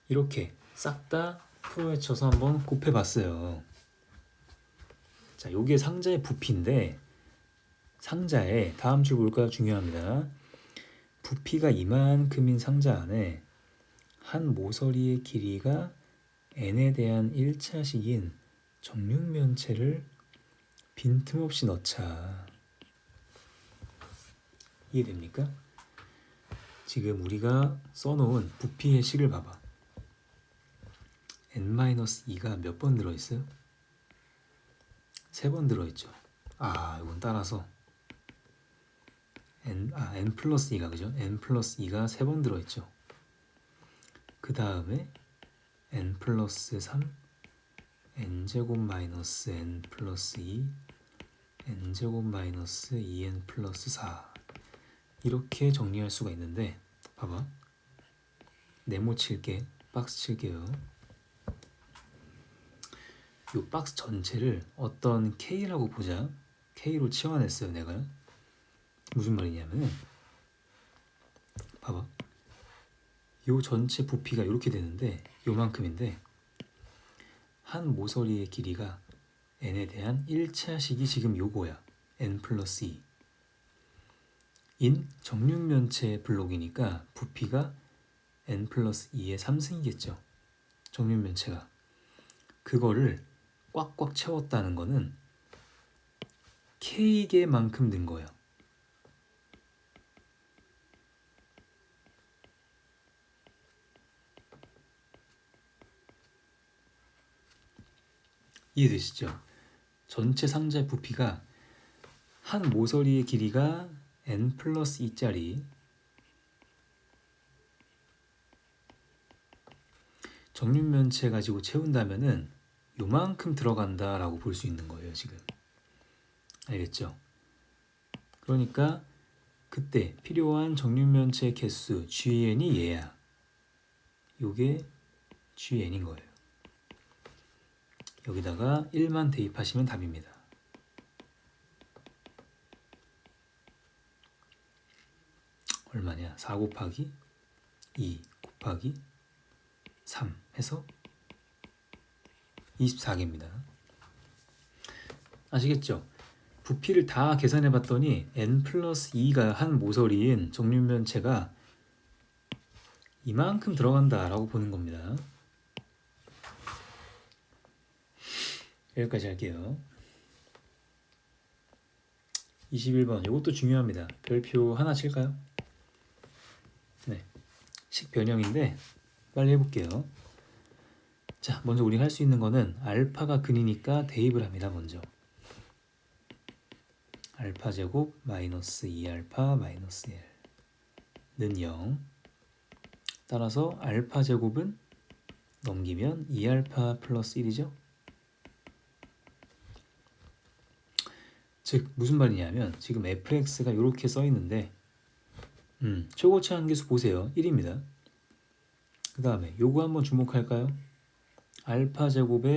이렇게 싹 다 프로에 쳐서 한번 곱해봤어요. 자, 요게 상자의 부피인데 상자에 다음 줄 볼까요? 중요합니다. 부피가 이만큼인 상자 안에 한 모서리의 길이가 n에 대한 1차식인 정육면체를 빈틈없이 넣자. 이해됩니까? 지금 우리가 써놓은 부피의 식을 봐봐. n-2가 몇 번 들어있어요? 3번 들어있죠. 이건 따라서 n 플러스 2가 그죠? n 플러스 2가 3번 들어있죠. 그 다음에 n 플러스 3, n제곱 마이너스 n 플러스 2, n제곱 마이너스 2n 플러스 4 이렇게 정리할 수가 있는데 봐봐. 네모 칠게. 박스 칠게요. 이 박스 전체를 어떤 K라고 보자. K로 치환했어요 내가. 무슨 말이냐면은 봐봐. 요 전체 부피가 이렇게 되는데 요만큼인데 한 모서리의 길이가 n에 대한 1차식이 지금 요거야. n 플러스 2 인 정육면체 블록이니까 부피가 n 플러스 2의 3승이겠죠. 정육면체가. 그거를 꽉꽉 채웠다는 거는 K개만큼 는 거예요. 이해되시죠? 전체 상자의 부피가 한 모서리의 길이가 n 플러스 2짜리 정육면체 가지고 채운다면은 요만큼 들어간다라고 볼 수 있는 거예요 지금. 알겠죠? 그러니까 그때 필요한 정육면체 개수 GN이 얘야. 요게 GN인 거예요. 여기다가 1만 대입하시면 답입니다. 얼마냐? 4 곱하기 2 곱하기 3 해서 24개입니다. 아시겠죠? 부피를 다 계산해 봤더니 n 플러스 2가 한 모서리인 정육면체가 이만큼 들어간다 라고 보는 겁니다. 여기까지 할게요. 21번 이것도 중요합니다. 별표 하나 칠까요? 네, 식 변형인데 빨리 해볼게요. 자, 먼저 우리가 할 수 있는 거는 알파가 근이니까 대입을 합니다. 먼저 알파 제곱 마이너스 2알파 마이너스 1는 0. 따라서 알파 제곱은 넘기면 2알파 플러스 1이죠. 즉 무슨 말이냐면 지금 fx가 이렇게 써 있는데 최고치 한계수 보세요. 1입니다. 그 다음에 요거 한번 주목할까요? 알파 제곱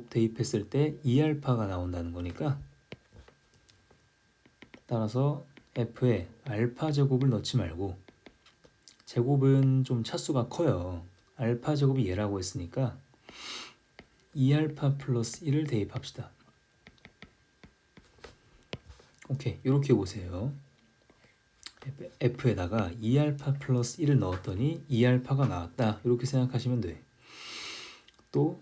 대입했을 때 2알파가 나온다는 거니까 따라서 f에 알파 제곱을 넣지 말고 제곱은 좀 차수가 커요. 알파 제곱이 얘라고 했으니까 2알파 플러스 1을 대입합시다. 오케이, 이렇게 보세요. f에다가 2알파 플러스 1을 넣었더니 2알파가 나왔다. 이렇게 생각하시면 돼. 또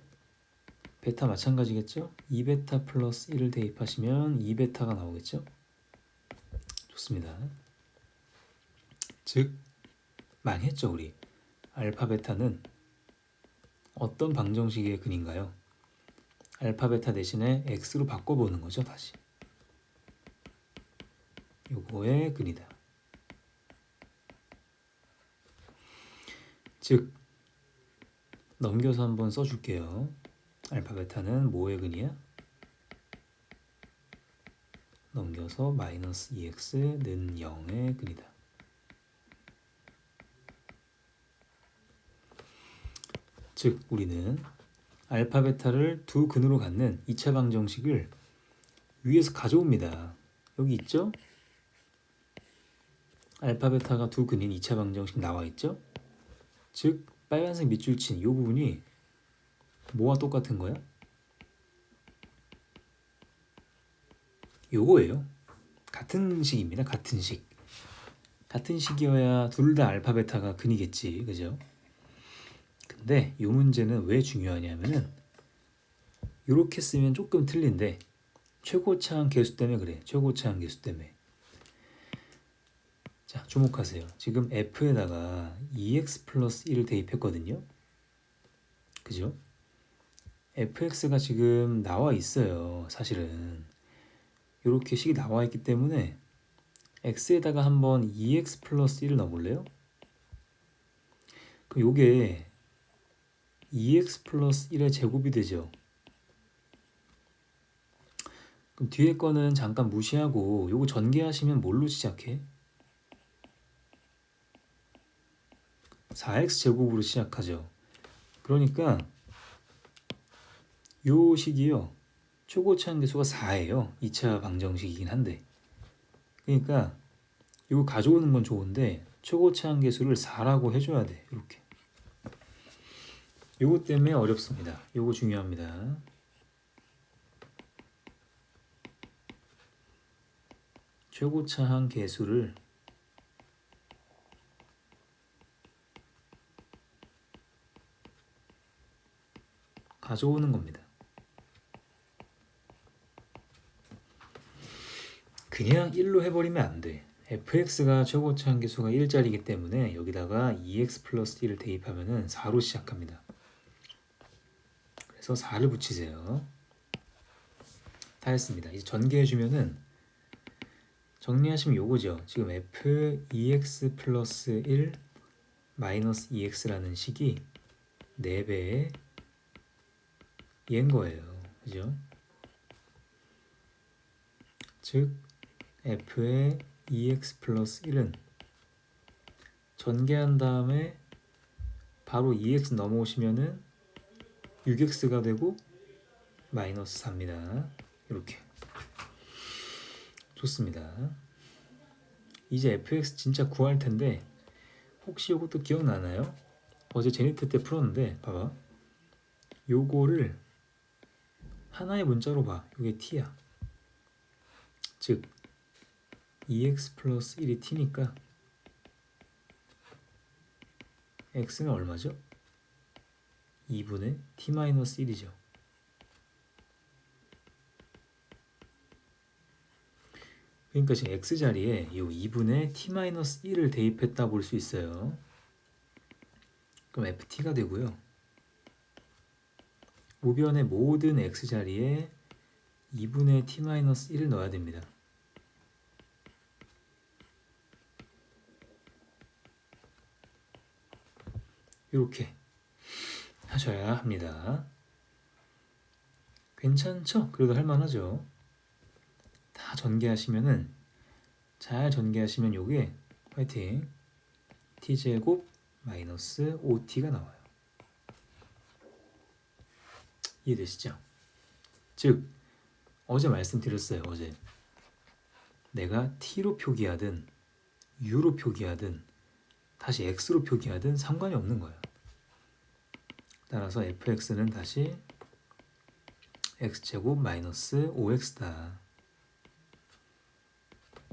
베타 마찬가지겠죠? 2베타 플러스 1을 대입하시면 2베타가 나오겠죠? 좋습니다. 즉 많이 했죠 우리. 알파 베타는 어떤 방정식의 근인가요? 알파 베타 대신에 x로 바꿔보는 거죠. 다시 요거의 근이다. 즉 넘겨서 한번 써줄게요. 알파 베타는 뭐의 근이야? 넘겨서 마이너스 2x는 0의 근이다. 즉 우리는 알파 베타를 두 근으로 갖는 2차 방정식을 위에서 가져옵니다. 여기 있죠? 알파 베타가 두 근인 2차 방정식 나와 있죠? 즉 빨간색 밑줄 친 이 부분이 뭐와 똑같은 거야? 요거예요. 같은 식입니다. 같은 식. 같은 식이어야 둘 다 알파 베타가 근이겠지. 그죠? 근데 이 문제는 왜 중요하냐면은 이렇게 쓰면 조금 틀린데 최고차항 계수 때문에 그래. 최고차항 계수 때문에. 자, 주목하세요. 지금 f에다가 2x 플러스 1을 대입했거든요. 그죠? fx가 지금 나와 있어요. 사실은. 이렇게 식이 나와 있기 때문에 x에다가 한번 2x 플러스 1을 넣어볼래요? 그럼 요게 2x 플러스 1의 제곱이 되죠. 그럼 뒤에 거는 잠깐 무시하고 요거 전개하시면 뭘로 시작해? 4x 제곱으로 시작하죠. 그러니까 요 식이요. 최고차항 계수가 4예요. 2차 방정식이긴 한데. 그러니까 이거 가져오는 건 좋은데 최고차항 계수를 4라고 해줘야 돼. 이렇게. 요거 때문에 어렵습니다. 요거 중요합니다. 최고차항 계수를 가져오는 겁니다. 그냥 1로 해버리면 안 돼. fx가 최고차항 계수가 1짜리이기 때문에 여기다가 2x 플러스 1을 대입하면 4로 시작합니다. 그래서 4를 붙이세요. 다 했습니다. 이제 전개해주면은 정리하시면 요거죠. 지금 f 2x 플러스 1 마이너스 2x라는 식이 4배의 얘인 거예요. 그죠? 즉 f의 2x 플러스 1은 전개한 다음에 바로 2x 넘어오시면은 6x가 되고 마이너스 4입니다. 이렇게. 좋습니다. 이제 fx 진짜 구할 텐데 혹시 이것도 기억나나요? 어제 제니트 때 풀었는데 봐봐. 요거를 하나의 문자로 봐. 이게 t야. 즉 2x 플러스 1이 t니까 x는 얼마죠? 2분의 t 마이너스 1이죠. 그러니까 지금 x자리에 이 2분의 t 마이너스 1을 대입했다 볼 수 있어요. 그럼 ft가 되고요. 우변의 모든 x자리에 2분의 t 마이너스 1을 넣어야 됩니다. 이렇게 하셔야 합니다. 괜찮죠? 그래도 할만하죠? 다 전개하시면은 잘 전개하시면 요게 화이팅 t제곱 마이너스 5t가 나와요. 이해되시죠? 즉 어제 말씀드렸어요. 어제 내가 t로 표기하든 u로 표기하든 다시 x로 표기하든 상관이 없는 거예요. 따라서 fx는 다시 x제곱 마이너스 5x다.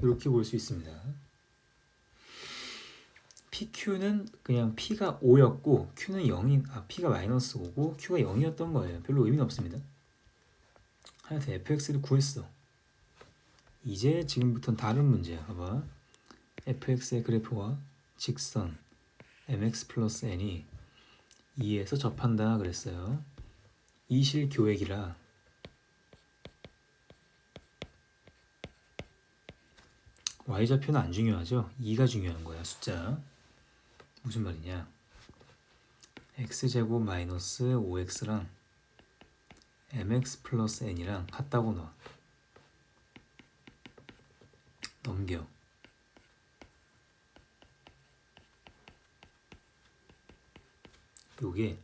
이렇게 볼 수 있습니다. PQ는 그냥 P가 5였고 Q는 0인, P가 마이너스 5고 Q가 0이었던 거예요. 별로 의미는 없습니다. 하여튼 fx를 구했어. 이제 지금부터는 다른 문제야. 봐봐. fx의 그래프와 직선 mx 플러스 n이 2에서 접한다 그랬어요. 이실교획이라 y좌표는 안 중요하죠. 2가 중요한 거야. 숫자. 무슨 말이냐. x제곱 마이너스 5x랑 mx 플러스 n이랑 같다고 놔. 넘겨. 요게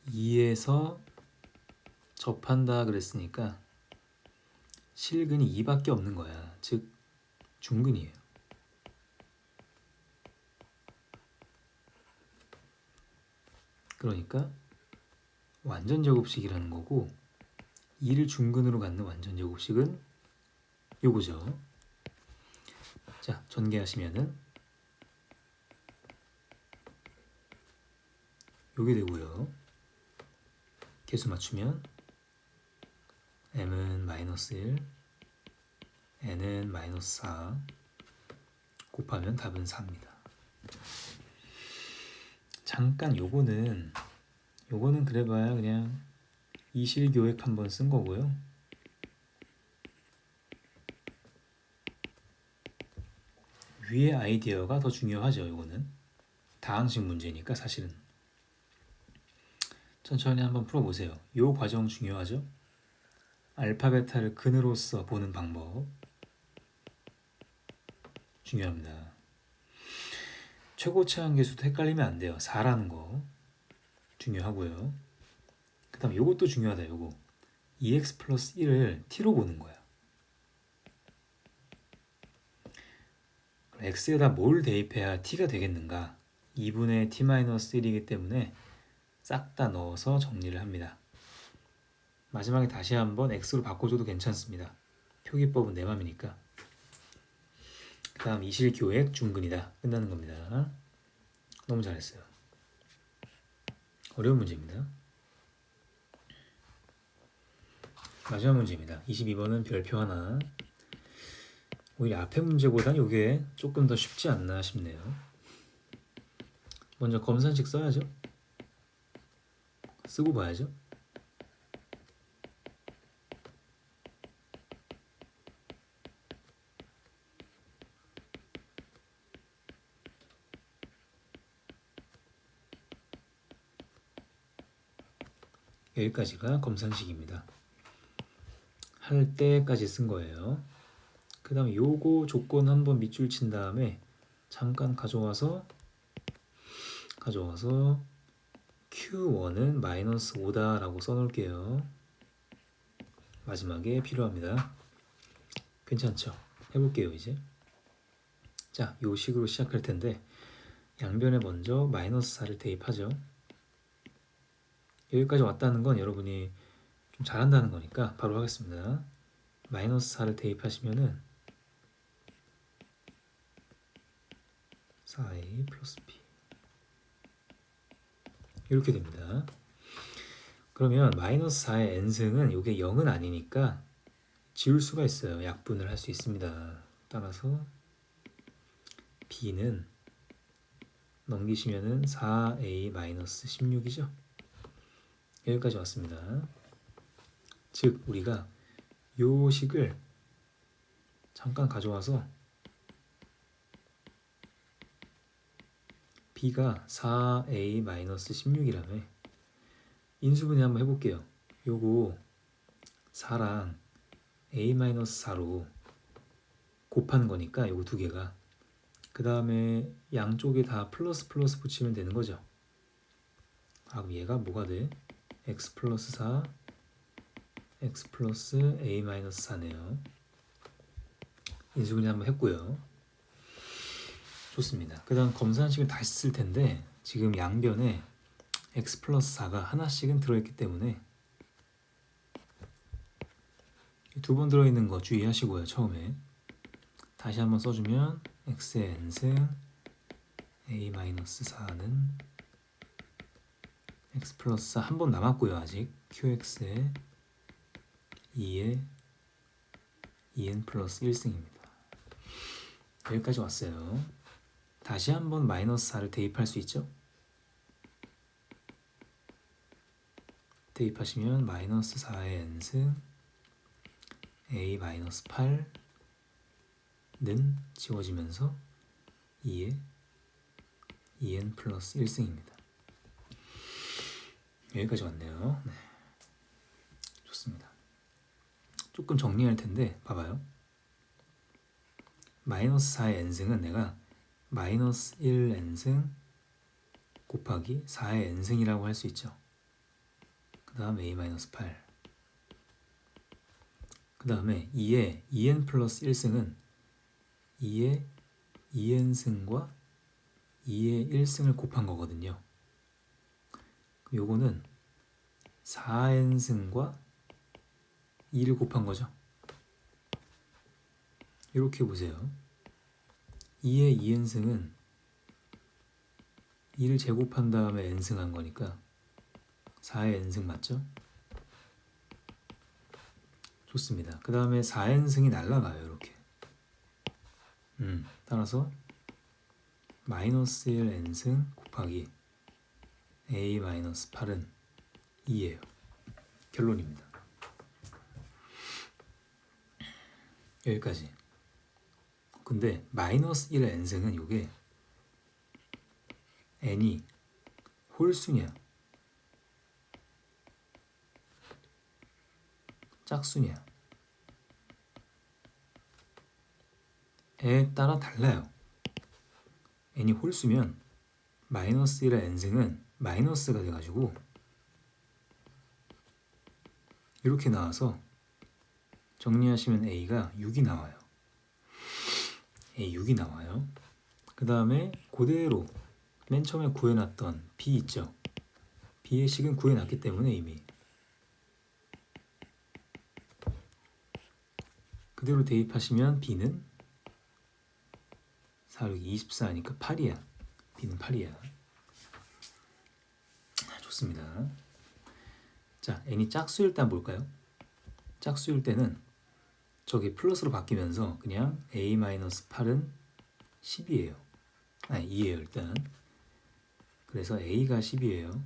2에서 접한다 그랬으니까 실근이 2밖에 없는 거야. 즉 중근이에요. 그러니까 완전 제곱식이라는 거고 2를 중근으로 갖는 완전 제곱식은 요거죠. 자, 전개하시면은 요게 되고요. 개수 맞추면 m은 마이너스 1, n은 마이너스 4 곱하면 답은 4입니다. 잠깐 요거는 그래봐야 그냥 이실교획 한번 쓴 거고요. 위의 아이디어가 더 중요하죠. 요거는 다항식 문제니까 사실은. 천천히 한번 풀어보세요. 요 과정 중요하죠. 알파 베타를 근으로서 보는 방법 중요합니다. 최고 차항계수도 헷갈리면 안 돼요. 4라는 거 중요하고요. 그 다음 요것도 중요하다. 요거 2x 플러스 1을 t로 보는 거야. x에다 뭘 대입해야 t가 되겠는가? 2분의 t-1이기 때문에 싹 다 넣어서 정리를 합니다. 마지막에 다시 한번 x로 바꿔줘도 괜찮습니다. 표기법은 내 맘이니까. 그 다음 이실교획 중근이다. 끝나는 겁니다. 너무 잘했어요. 어려운 문제입니다. 마지막 문제입니다. 22번은 별표 하나. 오히려 앞에 문제보다는 이게 조금 더 쉽지 않나 싶네요. 먼저 검산식 써야죠. 쓰고 봐야죠. 여기까지가 검산식입니다. 할 때까지 쓴 거예요. 그 다음에 요거 조건 한번 밑줄 친 다음에 잠깐 가져와서 Q1은 마이너스 5다 라고 써놓을게요. 마지막에 필요합니다. 괜찮죠? 해볼게요 이제. 자, 요 식으로 시작할 텐데 양변에 먼저 마이너스 4를 대입하죠. 여기까지 왔다는 건 여러분이 좀 잘한다는 거니까 바로 하겠습니다. 마이너스 4를 대입하시면은 4a 플러스 b 이렇게 됩니다. 그러면 마이너스 4의 n승은 이게 0은 아니니까 지울 수가 있어요. 약분을 할 수 있습니다. 따라서 b는 넘기시면은 4a 마이너스 16이죠. 여기까지 왔습니다. 즉 우리가 요 식을 잠깐 가져와서 b가 4a 마이너스 16이라며 인수분해 한번 해볼게요. 요거 4랑 a 마이너스 4로 곱한 거니까 요거 두 개가 그 다음에 양쪽에 다 플러스 플러스 붙이면 되는 거죠. 아, 그럼 얘가 뭐가 돼? x 플러스 4 x 플러스 a 마이너스 4네요. 인수분해 한번 했고요. 좋습니다. 그 다음 검산식을 다시 쓸 텐데 지금 양변에 x 플러스 4가 하나씩은 들어있기 때문에 두 번 들어있는 거 주의하시고요. 처음에 다시 한번 써주면 x의 n승 a 마이너스 4는 x 플러스 4 한 번 남았고요. 아직 qx의 2의 2n 플러스 1승입니다. 여기까지 왔어요. 다시 한번 마이너스 4를 대입할 수 있죠? 대입하시면 마이너스 4의 n승 a 마이너스 8는 지워지면서 2의 2n 플러스 1승입니다. 여기까지 왔네요. 네. 좋습니다. 조금 정리할 텐데 봐봐요. 마이너스 4의 n승은 내가 마이너스 1n승 곱하기 4의 n승이라고 할 수 있죠. 그 다음 a 마이너스 8 그 다음에 2의 2n 플러스 1승은 2의 2n승과 2의 1승을 곱한 거거든요. 요거는 4n승과 2를 곱한 거죠. 이렇게 보세요. 2의 2n승은 2를 제곱한 다음에 n승 한 거니까 4의 n승 맞죠? 좋습니다. 그 다음에 4n승이 날라가요. 이렇게. 따라서 마이너스 1 n승 곱하기 a 마이너스 8은 2예요. 결론입니다. 여기까지. 근데 마이너스 1 n승은 이게 n이 홀수냐 짝수냐 에 따라 달라요. n이 홀수면 마이너스 1의 n승은 마이너스가 돼가지고 이렇게 나와서 정리하시면 a가 6이 나와요. a 6이 나와요. 그 다음에 그대로 맨 처음에 구해놨던 b 있죠. b의 식은 구해놨기 때문에 이미 그대로 대입하시면 b는 4, 6, 24니까 8이야. b는 8이야. 좋습니다. 자, n이 짝수일 때 한번 볼까요? 짝수일 때는 저기 플러스로 바뀌면서 그냥 a-8은 10이에요. 아니 2예요 일단. 그래서 a가 10이에요.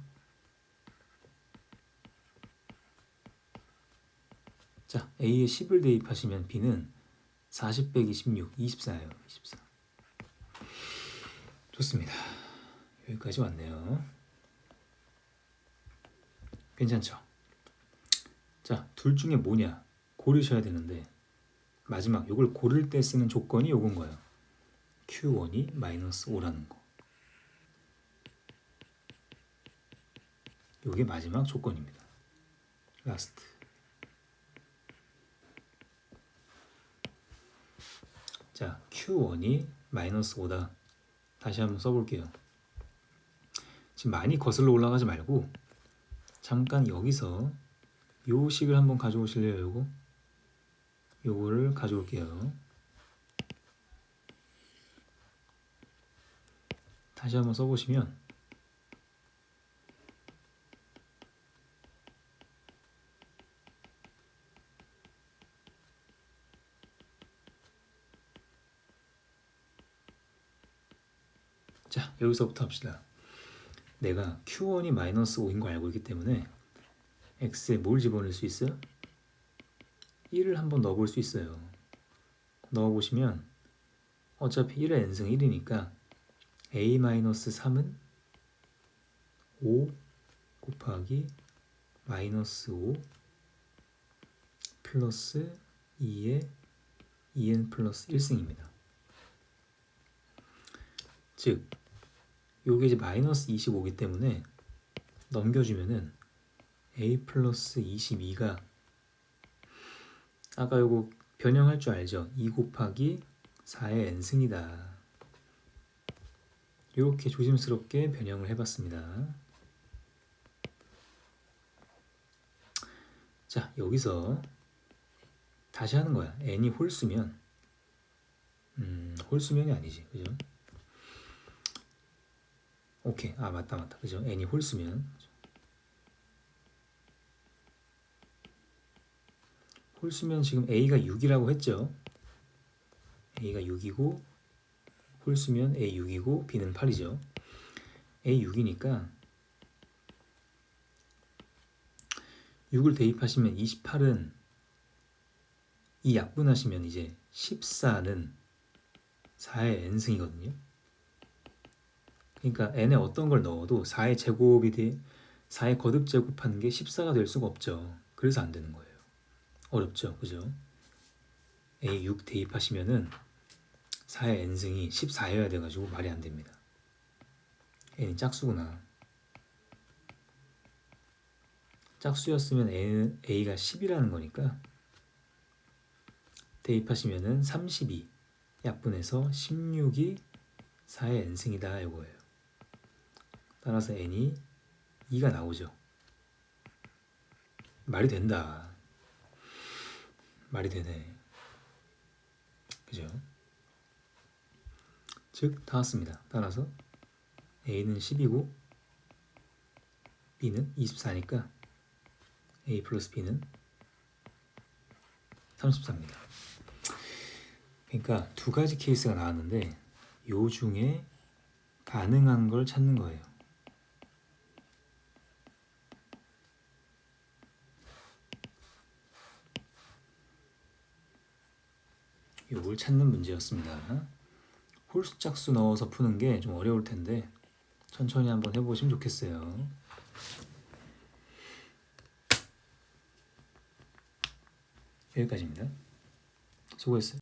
자, a에 10을 대입하시면 b는 40 빼기 16, 24예요. 24. 좋습니다. 여기까지 왔네요. 괜찮죠? 자, 둘 중에 뭐냐 고르셔야 되는데 마지막 요걸 고를 때 쓰는 조건이 요건 거예요. Q1이 마이너스 5라는 거. 요게 마지막 조건입니다. 라스트. 자, Q1이 마이너스 5다. 다시 한번 써볼게요. 지금 많이 거슬러 올라가지 말고 잠깐 여기서 요 식을 한번 가져오실래요? 요거를 가져올게요. 다시 한번 써보시면 자, 여기서부터 합시다. 내가 Q1이 마이너스 5인 거 알고 있기 때문에 X에 뭘 집어넣을 수 있어요? 1을 한번 넣어볼 수 있어요. 넣어보시면 어차피 1의 n승 1이니까 a-3은 5 곱하기 마이너스 5 플러스 2의 2n 플러스 1승입니다. 즉 요게 이제 마이너스 25이기 때문에 넘겨주면은 a 플러스 22가 아까 요거 변형할 줄 알죠? 2 곱하기 4의 n승이다. 이렇게 조심스럽게 변형을 해봤습니다. 자, 여기서 다시 하는 거야. n이 홀수면 홀수면이 아니지, 그죠? 오케이, 아 맞다, 그죠? n이 홀수면 지금 a가 6이라고 했죠? a가 6이고 홀수면 a 6이고 b는 8이죠. a 6이니까 6을 대입하시면 28은 이 약분하시면 이제 14는 4의 n승이거든요. 그러니까 n에 어떤 걸 넣어도 4의 제곱이 4의 거듭 제곱하는 게 14가 될 수가 없죠. 그래서 안 되는 거예요. 어렵죠, 그죠? a 6 대입하시면은 4의 n승이 14여야 돼가지고 말이 안 됩니다. n이 짝수구나. 짝수였으면 a가 10이라는 거니까 대입하시면은 32 약분해서 16이 4의 n승이다 이거예요. 따라서 n이 2가 나오죠. 말이 된다. 말이 되네. 그죠? 즉 다 왔습니다. 따라서 A는 10이고 B는 24니까 A 플러스 B는 34입니다. 그러니까 두 가지 케이스가 나왔는데 요 중에 가능한 걸 찾는 거예요. 요걸 찾는 문제였습니다. 홀수 짝수 넣어서 푸는 게 좀 어려울 텐데 천천히 한번 해보시면 좋겠어요. 여기까지입니다. 수고했어요.